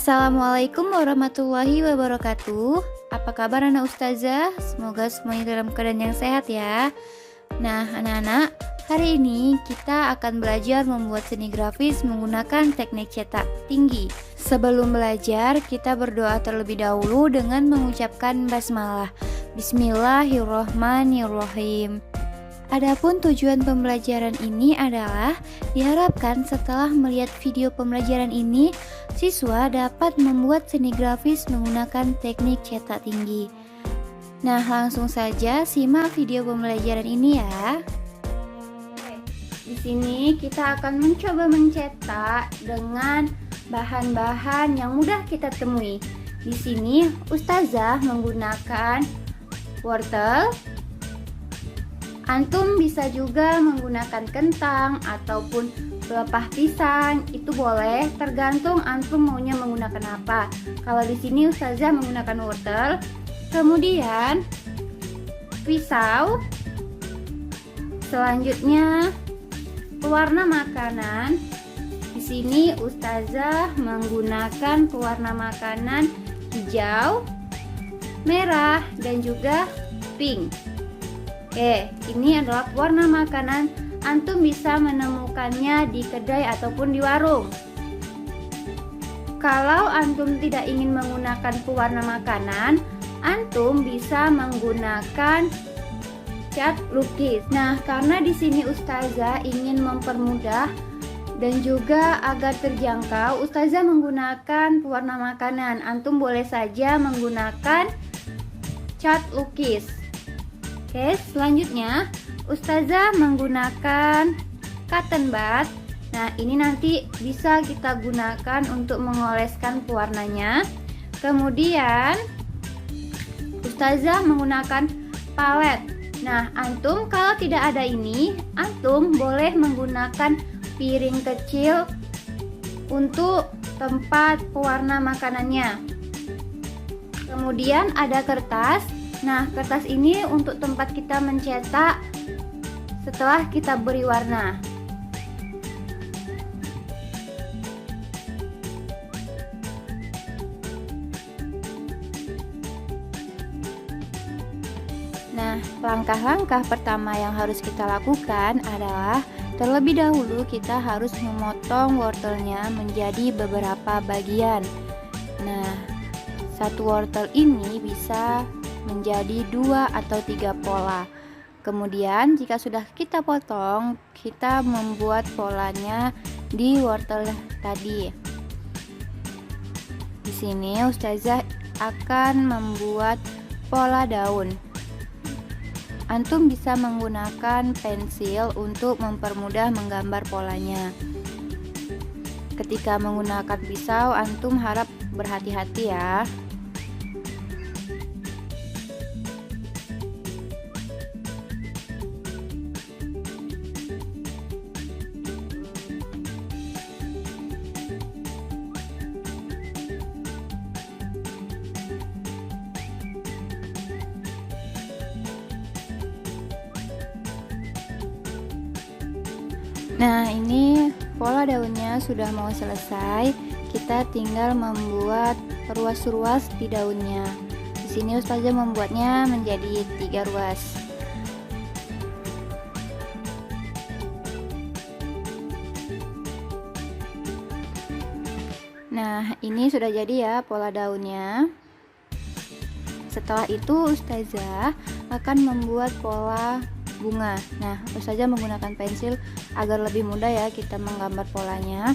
Assalamualaikum warahmatullahi wabarakatuh. Apa kabar anak ustazah? Semoga semuanya dalam keadaan yang sehat ya. Nah anak-anak, hari ini kita akan belajar membuat seni grafis menggunakan teknik cetak tinggi. Sebelum belajar, kita berdoa terlebih dahulu dengan mengucapkan basmalah. Bismillahirrohmanirrohim. Adapun tujuan pembelajaran ini adalah diharapkan setelah melihat video pembelajaran ini, siswa dapat membuat seni grafis menggunakan teknik cetak tinggi. Nah, langsung saja simak video pembelajaran ini ya. Di sini kita akan mencoba mencetak dengan bahan-bahan yang mudah kita temui. Di sini ustazah menggunakan wortel. Antum bisa juga menggunakan kentang ataupun pelepah pisang, itu boleh, tergantung antum maunya menggunakan apa. Kalau di sini ustazah menggunakan wortel, kemudian pisau, selanjutnya pewarna makanan. Di sini ustazah menggunakan pewarna makanan hijau, merah, dan juga pink. Oke, ini adalah warna makanan. Antum bisa menemukannya di kedai ataupun di warung. Kalau antum tidak ingin menggunakan pewarna makanan, antum bisa menggunakan cat lukis. Nah, karena di sini ustazah ingin mempermudah dan juga agar terjangkau, ustazah menggunakan pewarna makanan. Antum boleh saja menggunakan cat lukis. Oke, selanjutnya ustazah menggunakan cotton bud. Nah, ini nanti bisa kita gunakan untuk mengoleskan pewarnanya. Kemudian ustazah menggunakan palet. Nah, antum kalau tidak ada ini, antum boleh menggunakan piring kecil untuk tempat pewarna makanannya. Kemudian ada kertas. Nah, kertas ini untuk tempat kita mencetak setelah kita beri warna. Nah, langkah-langkah pertama yang harus kita lakukan adalah terlebih dahulu kita harus memotong wortelnya menjadi beberapa bagian. Nah, satu wortel ini bisa menjadi 2 atau 3 pola. Kemudian jika sudah kita potong, kita membuat polanya di wortel tadi. Di sini ustazah akan membuat pola daun. Antum bisa menggunakan pensil untuk mempermudah menggambar polanya. Ketika menggunakan pisau, antum harap berhati-hati ya. Nah, ini pola daunnya sudah mau selesai. Kita tinggal membuat ruas-ruas di daunnya. Di sini ustazah membuatnya menjadi 3 ruas. Nah, ini sudah jadi ya pola daunnya. Setelah itu ustazah akan membuat pola bunga. Nah, ustazah menggunakan pensil agar lebih mudah ya kita menggambar polanya.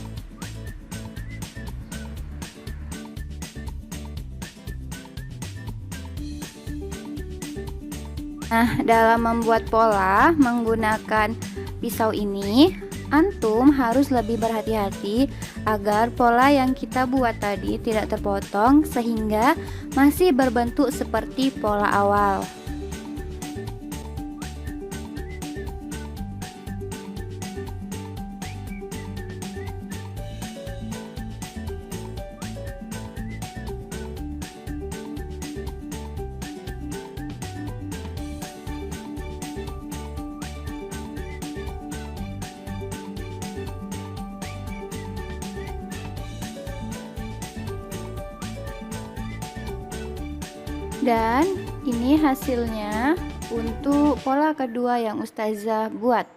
Nah, dalam membuat pola menggunakan pisau ini, antum harus lebih berhati-hati agar pola yang kita buat tadi tidak terpotong sehingga masih berbentuk seperti pola awal. Dan ini hasilnya untuk pola kedua yang Ustazah buat.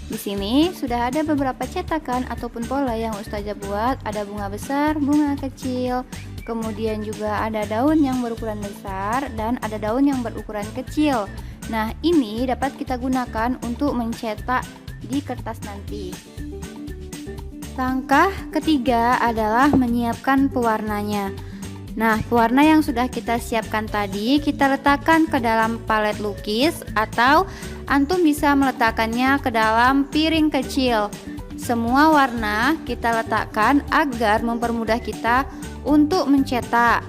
Di sini sudah ada beberapa cetakan ataupun pola yang Ustazah buat. Ada bunga besar, bunga kecil, kemudian juga ada daun yang berukuran besar dan ada daun yang berukuran kecil. Nah, ini dapat kita gunakan untuk mencetak di kertas nanti. Langkah ketiga adalah menyiapkan pewarnanya. Nah, pewarna yang sudah kita siapkan tadi kita letakkan ke dalam palet lukis atau antum bisa meletakkannya ke dalam piring kecil. Semua warna kita letakkan agar mempermudah kita untuk mencetak.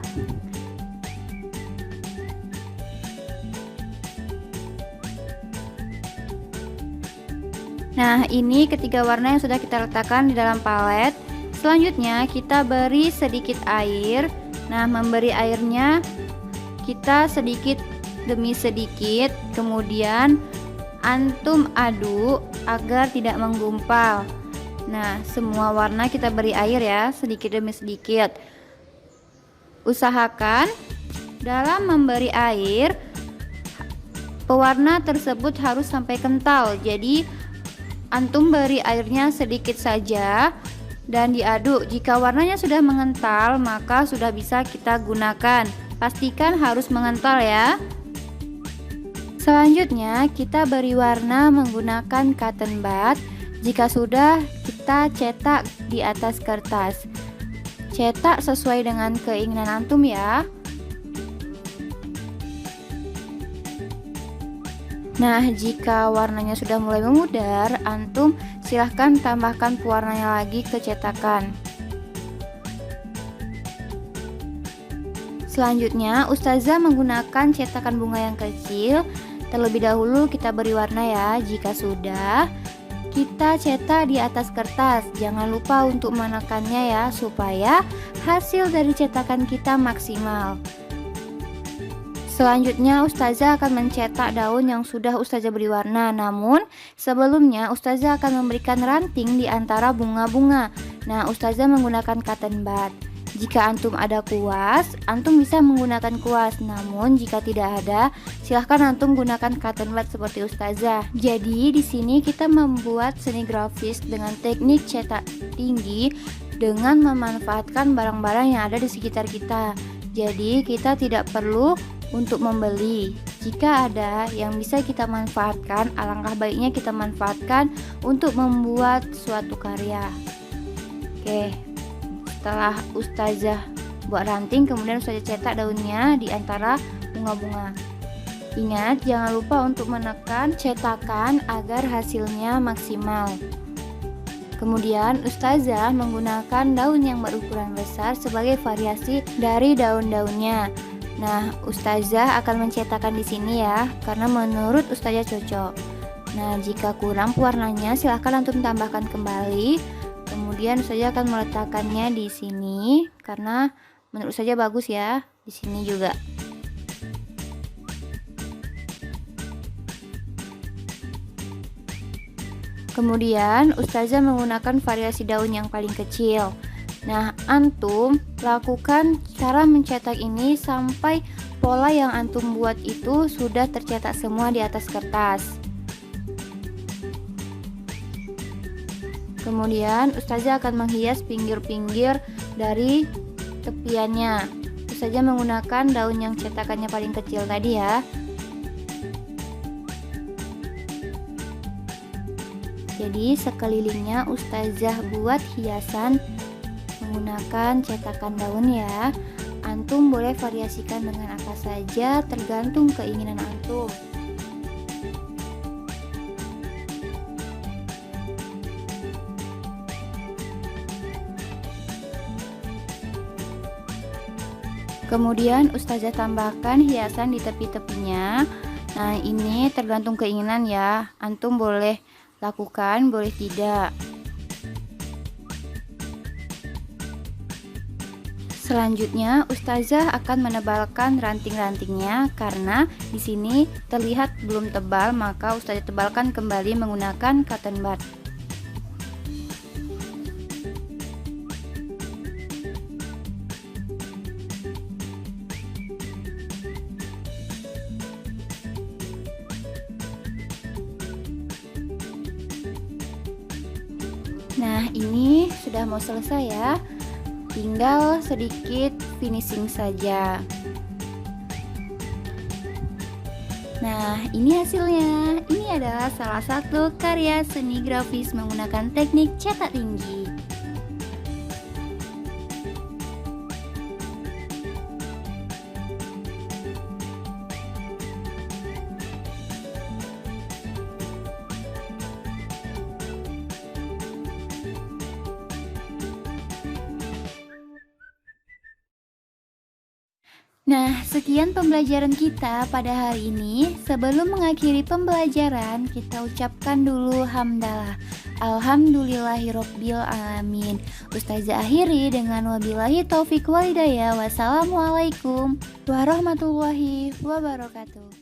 Nah, ini ketiga warna yang sudah kita letakkan di dalam palet. Selanjutnya kita beri sedikit air. Nah, memberi airnya kita sedikit demi sedikit, kemudian antum aduk agar tidak menggumpal. Nah, semua warna kita beri air ya, sedikit demi sedikit. Usahakan dalam memberi air, pewarna tersebut harus sampai kental. Jadi antum beri airnya sedikit saja dan diaduk. Jika warnanya sudah mengental, maka sudah bisa kita gunakan. Pastikan harus mengental ya. Selanjutnya kita beri warna menggunakan cotton bud. Jika sudah, kita cetak di atas kertas. Cetak sesuai dengan keinginan antum ya. Nah, jika warnanya sudah mulai memudar, antum silahkan tambahkan pewarnanya lagi ke cetakan. Selanjutnya, Ustazah menggunakan cetakan bunga yang kecil. Terlebih dahulu kita beri warna ya. Jika sudah, kita cetak di atas kertas. Jangan lupa untuk menekannya ya, supaya hasil dari cetakan kita maksimal. Selanjutnya Ustazah akan mencetak daun yang sudah Ustazah beri warna. Namun sebelumnya Ustazah akan memberikan ranting di antara bunga-bunga. Nah, Ustazah menggunakan cotton bud. Jika antum ada kuas, antum bisa menggunakan kuas. Namun jika tidak ada, silahkan antum gunakan cotton bud seperti Ustazah. Jadi di sini kita membuat seni grafis dengan teknik cetak tinggi dengan memanfaatkan barang-barang yang ada di sekitar kita. Jadi kita tidak perlu untuk membeli. Jika ada yang bisa kita manfaatkan, alangkah baiknya kita manfaatkan untuk membuat suatu karya. Oke, setelah Ustazah buat ranting, kemudian Ustazah cetak daunnya di antara bunga-bunga. Ingat, jangan lupa untuk menekan cetakan agar hasilnya maksimal. Kemudian Ustazah menggunakan daun yang berukuran besar sebagai variasi dari daun-daunnya. Nah, Ustazah akan mencetakkan di sini ya, karena menurut Ustazah cocok. Nah, jika kurang pewarnanya, silahkan antum tambahkan kembali. Kemudian Ustazah akan meletakkannya di sini, karena menurut Ustazah bagus ya, di sini juga. Kemudian Ustazah menggunakan variasi daun yang paling kecil. Nah, antum lakukan cara mencetak ini sampai pola yang antum buat itu sudah tercetak semua di atas kertas. Kemudian Ustazah akan menghias pinggir-pinggir dari tepiannya. Ustazah menggunakan daun yang cetakannya paling kecil tadi ya. Jadi sekelilingnya Ustazah buat hiasan menggunakan cetakan daun ya. Antum boleh variasikan dengan apa saja tergantung keinginan antum. Kemudian Ustazah tambahkan hiasan di tepi-tepinya. Nah, ini tergantung keinginan ya. Antum boleh lakukan, boleh tidak. Selanjutnya, Ustazah akan menebalkan ranting-rantingnya karena di sini terlihat belum tebal, maka Ustazah tebalkan kembali menggunakan cotton bud. Nah, ini sudah mau selesai ya. Tinggal sedikit finishing saja. Nah, ini hasilnya. Ini adalah salah satu karya seni grafis menggunakan teknik cetak tinggi. Nah, sekian pembelajaran kita pada hari ini. Sebelum mengakhiri pembelajaran, kita ucapkan dulu hamdalah. Alhamdulillahirobbil alamin. Ustazah akhiri dengan wabillahi taufik walhidayah. Wassalamualaikum warahmatullahi wabarakatuh.